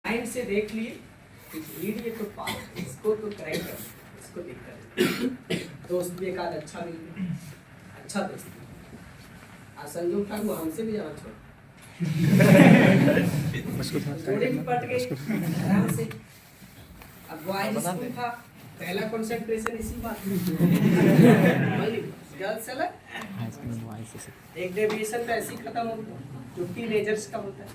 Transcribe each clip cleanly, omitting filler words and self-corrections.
Line से देख लिए कि भीड़ ये तो पास है, इसको तो करेक्ट कर, इसको दिक्कत दोस्त भी एक आध अच्छा मिल गया, अच्छा दोस्त आज संजोग था वो हमसे भी ज़्यादा छोड़ जोड़े भी पट गए आराम से। अब बॉयज स्कूल था, पहला कंसंट्रेशन इसी बात गर्ल्स अलग, एक डेविएशन तो ऐसे ही खत्म हो गया जो टीनेजर्स का होता है।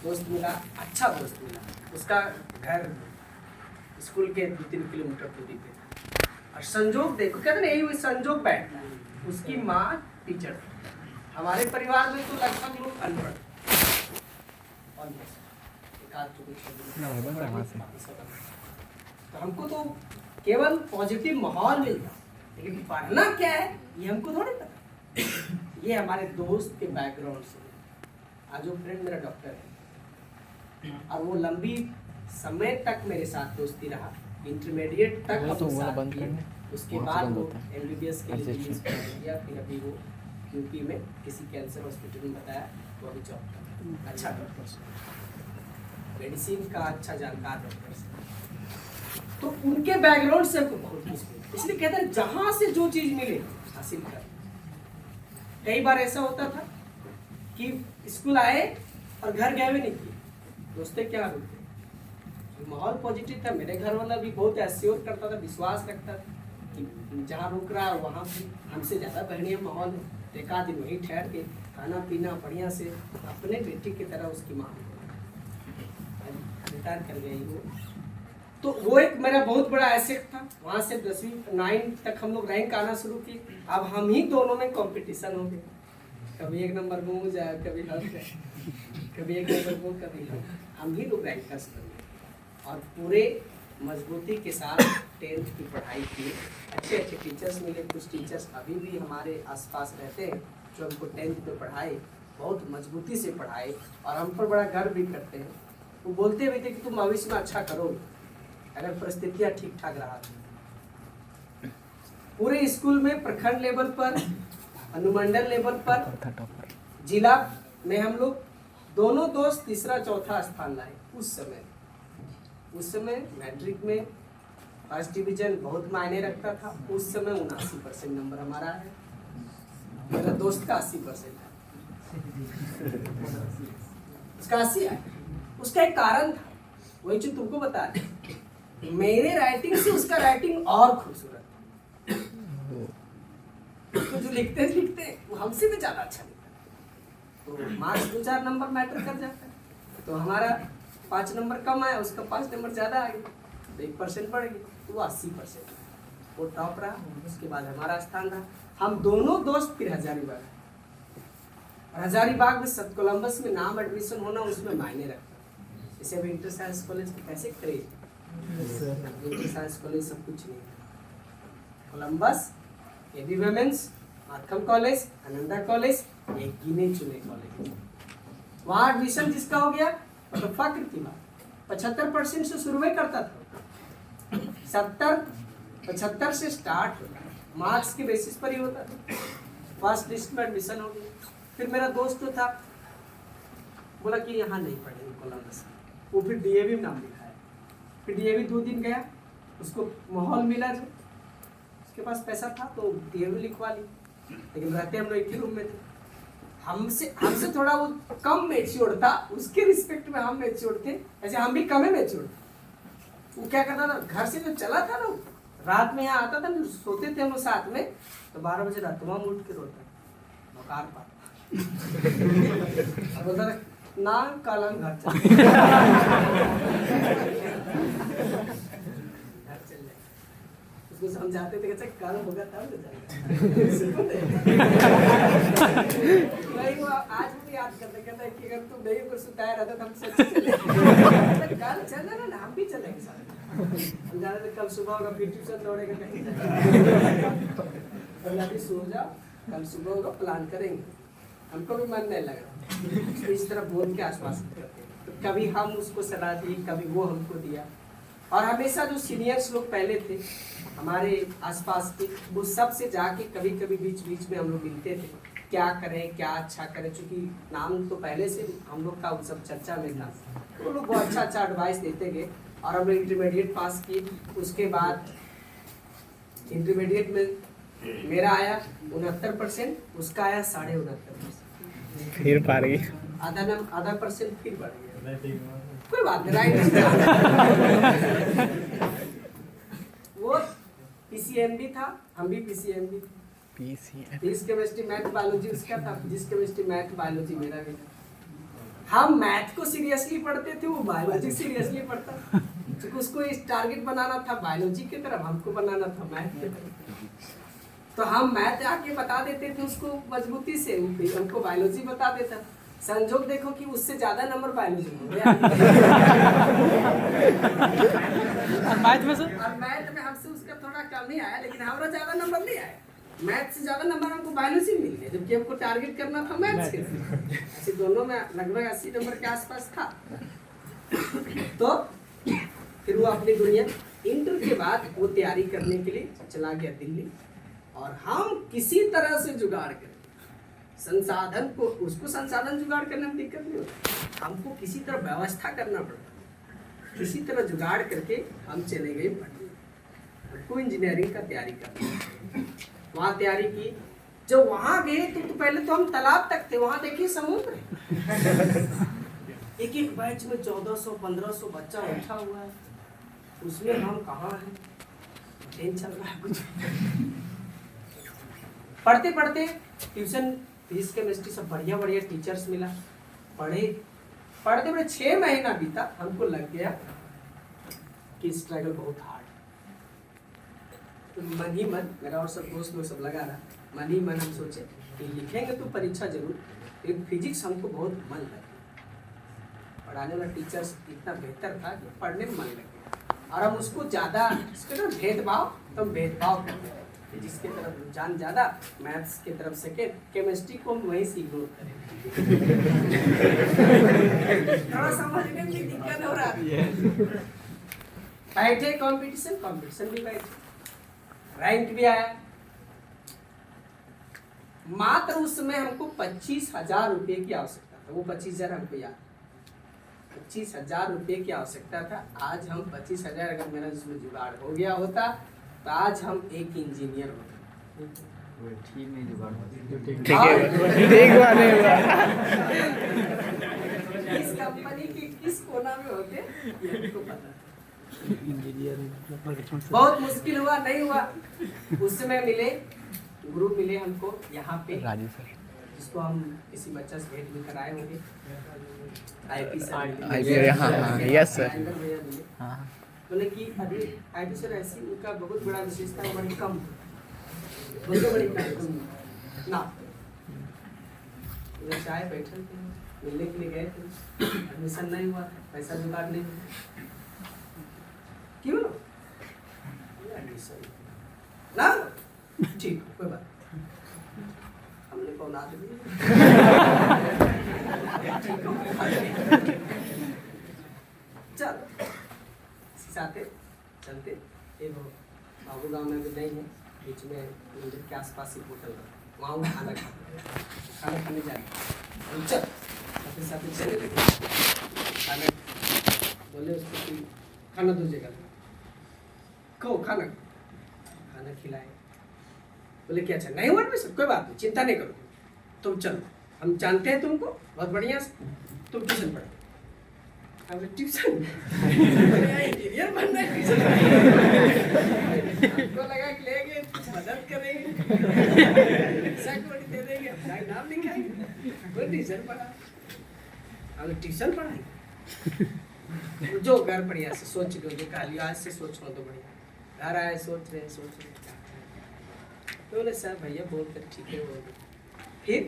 दोस्त मिला, अच्छा दोस्त मिला, उसका घर स्कूल के 2-3 किलोमीटर दूरी पे था। और संजोग देखो, कहते ना यही संजोग बैठना है। उसकी माँ टीचर थी। हमारे परिवार में तो लगभग लोग अनपढ़, तो हमको तो केवल पॉजिटिव माहौल मिलता, लेकिन पढ़ना क्या है ये हमको थोड़ी पता। ये हमारे दोस्त के बैकग्राउंड से। आज वो फ्रेंड मेरा डॉक्टर है और वो लंबी समय तक मेरे साथ दोस्ती रहा, इंटरमीडिएट तक हम साथ किए। उसके बाद वो MBBS के लिए किया, फिर अभी वो यूपी में किसी कैंसर हॉस्पिटल में बताया, वो अभी जॉब कर, अच्छा डॉक्टर, मेडिसिन का अच्छा जानकार डॉक्टर। तो उनके बैकग्राउंड से हमको बहुत कुछ मिला, इसलिए कहते हैं जहाँ से जो चीज़ मिले हासिल कर। कई बार ऐसा होता था कि स्कूल आए और घर गए भी नहीं किए, दोस्तें क्या होते, माहौल पॉजिटिव था। मेरे घर वाला भी बहुत एश्योर करता था, विश्वास रखता था कि जहाँ रुक रहा है वहाँ भी हमसे ज़्यादा बढ़िया माहौल है। एक आध दिन वहीं ठहर के खाना पीना बढ़िया से, अपने बेटी की तरह उसकी माँ रिटायर कर गई वो। तो वो एक मेरा बहुत बड़ा एसेट था। वहाँ से 10वीं 9 तक हम लोग रैंक आना शुरू किए। अब हम ही दोनों में कंपटीशन हो गया, कभी 1 नंबर वो जाए, कभी हम, कभी 1 नंबर वो, कभी हम ही लोग रैंकर्स बन गए। और पूरे मजबूती के साथ 10th की पढ़ाई की, अच्छे अच्छे टीचर्स मिले। कुछ टीचर्स अभी भी हमारे आसपास रहते हैं जो हमको 10th में पढ़ाए, बहुत मजबूती से पढ़ाए और हम पर बड़ा गर्व भी करते हैं। वो बोलते हुए थे कि तुम भविष्य में अच्छा करोगे अगर परिस्थितियाँ ठीक ठाक रहा तो। पूरे स्कूल में प्रखंड लेवल पर, अनुमंडल लेवल पर, जिला में हम लोग दोनों दोस्त तीसरा चौथा स्थान लाए। उस समय मैट्रिक में फर्स्ट डिवीजन बहुत मायने रखता था। उस समय 79% नंबर हमारा है, मेरा दोस्त का 80% है, उसका 80 है। उसका एक कारण था, वही जो तुमको बता रहे, मेरे राइटिंग से उसका राइटिंग और खूबसूरत था। तो जो लिखते वो हमसे भी ज़्यादा अच्छा लिखता, तो मार्क्स 2-4 नंबर मैटर कर जाता है। तो हमारा 5 नंबर कम आया, उसका 5 नंबर ज़्यादा आ गया, तो 1% बढ़ गई, तो वो 80%, वो टॉप रहा। उसके बाद हमारा स्थान रहा। हम दोनों दोस्त फिर हजारीबाग में कोलंबस में नाम एडमिशन होना उसमें मायने रखता। जैसे अभी इंटर साइंस कॉलेज कैसे करें, इंटर साइंस कॉलेज सब कुछ नहीं, Columbus, AB women's, Markham college, Ananda college, एक गिने चुने कॉलेज, वहाँ एडमिशन जिसका हो गया तो फक्र थी बात। 75% से शुरू में करता था, 70-75 से स्टार्ट होता, मार्क्स के बेसिस पर ही होता था। फर्स्ट लिस्ट में एडमिशन हो गया। फिर मेरा दोस्त तो था, बोला कि यहाँ नहीं पढ़ेंगे कोलंबस, वो फिर DAV में नाम लिखा है। फिर DAV 2 दिन गया, उसको माहौल मिला, जो उसके पास पैसा था तो DAV लिखवा ली। लेकिन रहते हम लोग एक ही रूम में थे, हमसे थोड़ा वो कम मैच्योर था, उसके रिस्पेक्ट में हम मैच्योर थे, ऐसे हम भी कम मैच्योर थे। वो क्या करता था, घर से जो चला था ना, रात में यहाँ आता था, जो सोते थे हम लोग साथ में, तो 12 बजे रात में उठ के रोता मकार पाता और बोलता था ना कल हम घर चल जाए। उसको समझाते थे कि कल होगा तब तो नहीं, वो आज भी याद करते, कहता है कि अगर तुम नहीं को सुताया रहता तो हम सच चले, कल चलना ना, हम भी चलेंगे साथ। हम जा रहे थे, कल सुबह होगा, फिर ट्यूशन दौड़ेगा कहीं, अभी सो जाओ, कल सुबह होगा, प्लान करेंगे। हमको भी मन नहीं लग रहा, इस तरह बोल के आश्वासन करते। तो कभी हम उसको सलाह दी, कभी वो हमको दिया। और हमेशा जो सीनियर्स लोग पहले थे हमारे आसपास के, वो सब से जाके कभी कभी बीच बीच में हम लोग मिलते थे क्या करें, क्या अच्छा करें, चूँकि नाम तो पहले से हम लोग का सब चर्चा में था, तो वो लोग बहुत अच्छा अच्छा एडवाइस देते गए और हम लोग इंटरमीडिएट पास किए। उसके बाद इंटरमीडिएट में मेरा आया 69%, उसका आया 69.5%, फिर पार गई। आधा परसेंट फिर बढ़ गया। कोई बात नहीं, राइट। वो पीसीएमबी था, हम भी पीसीएमबी थे। फिजिक्स केमिस्ट्री मैथ बायोलॉजी उसका था, फिजिक्स केमिस्ट्री मैथ बायोलॉजी मेरा भी था। हम मैथ को सीरियसली पढ़ते थे, वो बायोलॉजी सीरियसली पढ़ता, क्योंकि उसको इस टारगेट बनाना था बायोलॉजी की तरफ, हमको बनाना था मैथ की तरफ। तो हम मैथ आके बता देते थे उसको मजबूती से, हमको बायोलॉजी बता देता। संजोग देखो कि उससे ज्यादा नंबर बायोलॉजी में मैथ में हमसे उसका थोड़ा कम ही आया, लेकिन हमारा ज्यादा नंबर नहीं आया। मैथ से ज्यादा नंबर हमको बायोलॉजी मिल गया, जबकि हमको टारगेट करना था मैथ्स के। ऐसे दोनों में लगभग 80 नंबर के आसपास था। तो फिर वो अपनी दुनिया, इंटर के बाद वो तैयारी करने के लिए चला गया दिल्ली, और हम किसी तरह से जुगाड़ कर संसाधन को, उसको संसाधन जुगाड़ करने में दिक्कत नहीं होती, हमको किसी तरह व्यवस्था करना पड़ता। किसी तरह जुगाड़ करके हम चले गए पढ़ने, हमको इंजीनियरिंग का तैयारी करना। वहाँ तैयारी की, जब वहाँ गए तो पहले तो हम तालाब तक थे, वहाँ देखिए समुद्र। एक एक बैच में 1400-1500 बच्चा बैठा हुआ है, उसमें हम कहाँ हैं, ट्रेन चल रहा है कुछ। पढ़ते पढ़ते ट्यूशन, फिजिक्स केमिस्ट्री सब बढ़िया बढ़िया टीचर्स मिला, पढ़ते पढ़ते 6 महीना बीता, हमको लग गया कि स्ट्रगल बहुत हार्ड। तो मन ही मन, मेरा और सब दोस्त लोग सब लगा रहा, मन ही मन हम सोचे कि लिखेंगे तो परीक्षा जरूर, लेकिन फिजिक्स हमको बहुत मन लगा, पढ़ाने वाला टीचर्स इतना बेहतर था कि पढ़ने में मन लग गया, और हम उसको ज़्यादा भेदभाव, तो भेदभाव करते हैं, फिजिक्स की तरफ रुझान ज़्यादा, मैथ्स की तरफ सेकेंड, केमिस्ट्री को हम वहीं से इग्नोर करें। थोड़ा समझने में दिक्कत हो रहा है। बैठे कंपटीशन भी बैठे, रैंक भी आया। मात्र उस समय हमको 25,000 रुपये की आवश्यकता था, वो 25,000 हमको याद, 25,000 रुपये की आवश्यकता था। आज हम 25,000 अगर मेरा जिसमें जुगाड़ हो गया होता तो आज हम एक इंजीनियर होते। ठीक नहीं जुगाड़ इस कंपनी के किस कोना में होते ये हमको पता। बहुत मुश्किल हुआ, नहीं हुआ। उस समय मिले गुरु, मिले हमको यहाँ पे राजू सर, जिसको हम किसी बच्चा से भेंट भी कराए होंगे, आईपी सर, हाँ यस सर, हाँ बोले कि अभी आईटी सर ऐसी उनका बहुत बड़ा विशेषता है, बड़ी कम बड़ी ना, उधर चाय बैठे थे, मिलने के लिए गए थे, एडमिशन नहीं हुआ, पैसा जुगाड़ नहीं हुआ, क्यों एडमिशन ना, ठीक कोई बात, हमने कौन आदमी चल साथे चलते। एक बाबू गाँव में भी नहीं है, बीच में मंदिर के आसपास ही होटल, वहाँ वो खाना खाने जाए, चल अपने साथ चले गए। खाना बोले उसको कि खाना दो जगह कहो, खाना खिलाए। बोले कि अच्छा नहीं हुआ एडमिशन, कोई बात नहीं, चिंता नहीं करो, तुम चलो, हम जानते हैं तुमको बहुत बढ़िया से, तुम ट्यूशन पढ़ो। ट्यूशन इंजीनियर बनना है, ट्यूशन हमको लगा कि लेंगे मदद करेंगे, दे देंगे, अपना नाम लिखाएंगे, वो ट्यूशन पढ़ा, हम ट्यूशन पढ़ाएंगे। जो घर बढ़िया से सोच लो, जो कहा लिया आज से सोच लो तो बढ़िया, घर आए सोच रहे तो बोले सर भैया बोल कर ठीक है, बोल। फिर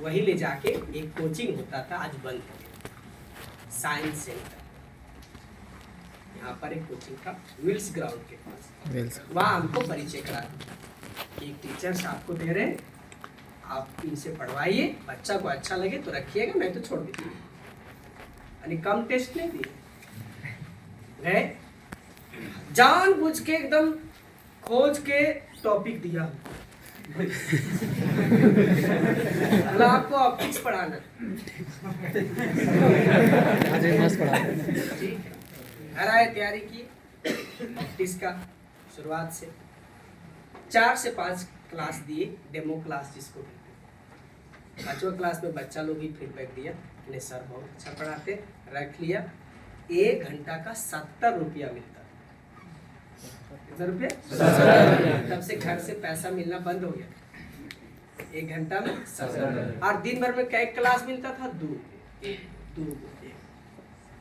वही ले जाके एक कोचिंग होता था, आज बंद है, साइंस सेंटर, यहाँ पर एक कोचिंग था विल्स ग्राउंड के पास, वहाँ हमको परिचय करा, एक टीचर साहब को दे रहे, आप इनसे पढ़वाइए, बच्चा को अच्छा लगे तो रखिएगा, नहीं तो छोड़ दीजिए, यानी कम टेस्ट नहीं दिए गए, जानबूझ के एकदम खोज के टॉपिक दिया। बोला आपको ऑप्टिक्स पढ़ाना। आज भी मस्त पढ़ा। ठीक है, घर आए, तैयारी की ऑप्टिक्स का शुरुआत से 4 से 5 क्लास दिए, डेमो क्लास जिसको कहते हैं। 5वां क्लास में बच्चा लोग ही फीडबैक दिया कि सर बहुत अच्छा पढ़ाते, रख लिया। 1 घंटा का 70 रुपया मिलता। कितना रुपया? तब से घर से पैसा मिलना बंद हो गया। 1 घंटा में 70। और दिन भर में कई क्लास मिलता था? 2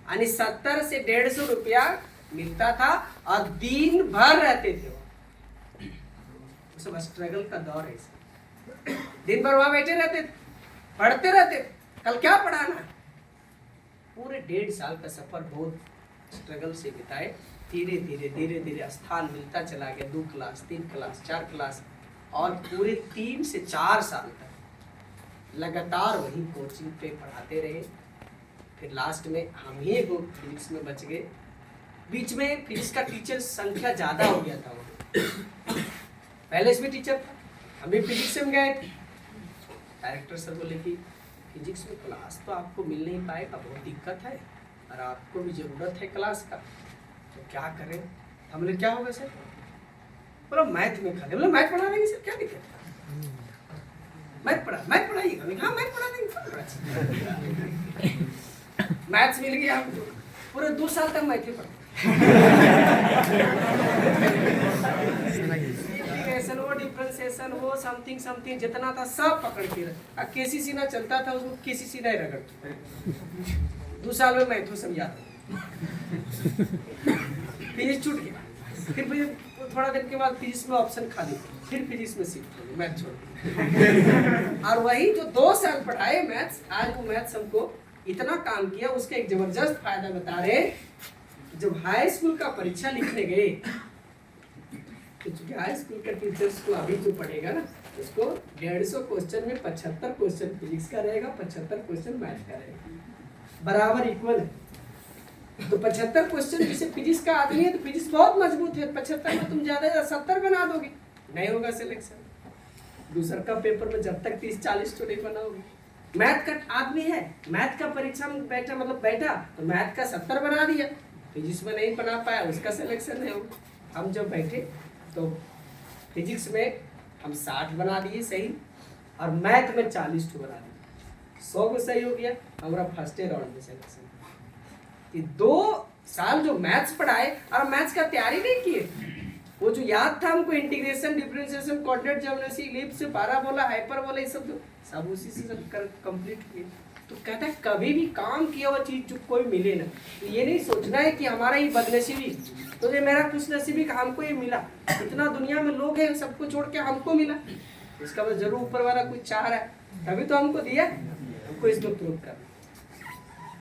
यानी 70 से 150 रुपया मिलता था और दिन भर रहते थे। सब स्ट्रगल का दौर है। दिन भर वहां बैठे रहते, पढ़ते रहते। कल क्या पढ़ाना है? पूरे 1.5 साल का सफर बहुत स्ट्रगल से बिताए। धीरे धीरे स्थान मिलता चला गया। 2 क्लास, 3 क्लास, 4 क्लास और पूरे 3 से 4 साल तक लगातार वही कोचिंग पे पढ़ाते रहे। फिर लास्ट में हम ही एगो फिजिक्स में बच गए। बीच में फिजिक्स का टीचर संख्या ज्यादा हो गया था वहाँ। पहले इसमें टीचर था, हम भी फिजिक्स में गए। डायरेक्टर सर बोले कि फिजिक्स में क्लास तो आपको मिल नहीं पाएगा, बहुत दिक्कत है और आपको भी जरूरत है क्लास का, तो क्या करें? हम बोले क्या होगा सर? बोला मैथ में खाली। बोला मैथ पढ़ा देंगे सर, क्या दिक्कत है? मैथ पढ़ाइएगा? हाँ मैथ पढ़ा देंगे। मैथ्स मिल गया हमको, पूरे 2 साल तक मैथ ही पढ़ा। इंटीग्रेशन हो, डिफरेंशिएशन हो, समथिंग जितना था सब पकड़ के रहा। केसीसी ना चलता था, उसको केसीसी नहीं रगड़ता। 2 साल में मैथो सब याद है। फिजिक्स छूट गया। फिर थोड़ा दिन के बाद फिजिक्स में ऑप्शन खाली, फिर फिजिक्स में शिफ्ट हो गए, मैथ छोड़। और वही जो 2 साल पढ़ाए मैथ्स, आज वो मैथ्स हमको इतना काम किया। उसका एक जबरदस्त फायदा बता रहे। जब हाई स्कूल का परीक्षा लिखने गए, तो हाई स्कूल का टीचर्स को अभी जो पढ़ेगा ना, उसको 150 क्वेश्चन में 75 क्वेश्चन फिजिक्स का रहेगा, 75 क्वेश्चन मैथ का रहेगा, बराबर इक्वल है। तो 75 क्वेश्चन जैसे फिजिक्स का आदमी है तो फिजिक्स बहुत मजबूत है, 75 में तुम ज्यादा 70 बना दोगे, नहीं होगा सिलेक्शन। दूसरा का पेपर में जब तक 30-40 तो नहीं बनाओगे। मैथ का आदमी है, मैथ का परीक्षा में बैठा तो मैथ का 70 बना दिया, फिजिक्स में नहीं बना पाया, उसका सिलेक्शन नहीं होगा। हम जब बैठे तो फिजिक्स में हम 60 बना दिए सही, और मैथ में 40 बना दिए, 100 को सही हो गया, हमारा फर्स्ट राउंड में सिलेक्शन। ये 2 साल जो मैथ्स पढ़ाए और मैथ्स का तैयारी नहीं किए, वो जो याद था हमको integration, differentiation, coordinate geometry, ellipse, parabola, hyperbola, ये सब उसी से सब कंप्लीट किए। तो कहता है कभी भी काम किया हुआ चीज जो कोई मिले ना, तो ये नहीं सोचना है कि हमारा ही बदनसीबी, तो ये मेरा खुश नसीबी का हमको ये मिला। इतना दुनिया में लोग हैं, सबको छोड़ के हमको मिला, इसका मतलब जरूर ऊपर वाला कुछ चाह रहा है, तभी तो हमको दिया, हमको इसको प्रूव करना।